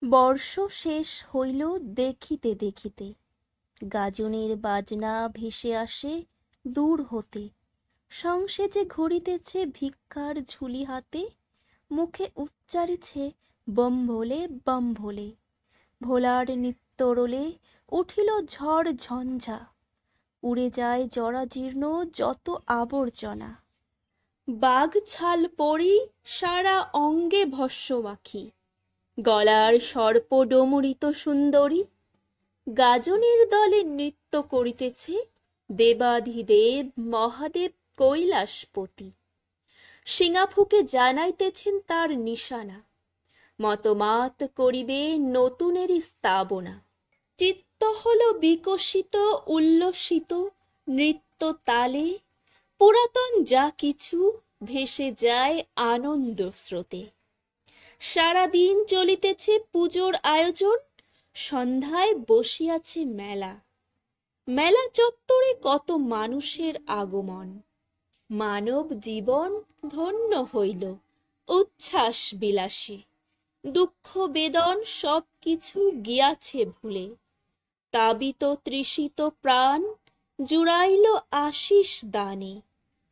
বর্ষ শেষ হইল দেখিতে দেখিতে, গাজনের বাজনা ভেসে আসে দূর হতে। সংসেজে ঘুরিতেছে ভিক্ষার ঝুলি হাতে, মুখে উচ্চারিছে বম ভোলে বম ভোলে। ভোলার নিত্যরোলে উঠিল ঝড় ঝঞ্ঝা, উড়ে যায় জরাজীর্ণ যত আবর্জনা। বাঘ ছাল পরি সারা অঙ্গে ভস্য মাখি, গলার সর্প ডমরিত সুন্দরী। গাজনের দলে নৃত্য করিতেছে দেবাধিদেব মহাদেব কৈলাসপতি। সিঙাফুকে জানাইতেছেন তার নিশানা, মতমাত করিবে নতুনেরই স্থাবনা। চিত্ত হল বিকশিত উল্লসিত নৃত্য তালে, পুরাতন যা কিছু ভেসে যায় আনন্দ স্রোতে। সারাদিন চলিতেছে পুজোর আয়োজন, সন্ধ্যায় বসিয়াছে মেলা। মেলা চত্বরে কত মানুষের আগমন, মানব জীবন ধন্য হইল উচ্ছ্বাস বিলাসে। দুঃখ বেদন সব কিছু গিয়াছে ভুলে, তাবিত তৃষিত প্রাণ জুড়াইল আশিস দানে।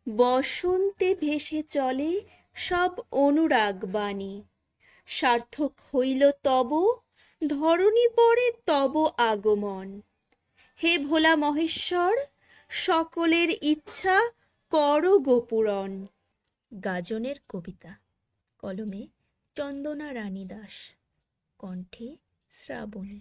বসন্তে ভেসে চলে সব অনুরাগ বাণী, সার্থক হইল তব ধরণী পরে তব আগমন। হে ভোলা মহেশ্বর, সকলের ইচ্ছা কর গো পূরণ। গাজনের কবিতা। কলমে চন্দনা রানী দাস, কণ্ঠে শ্রাবণী।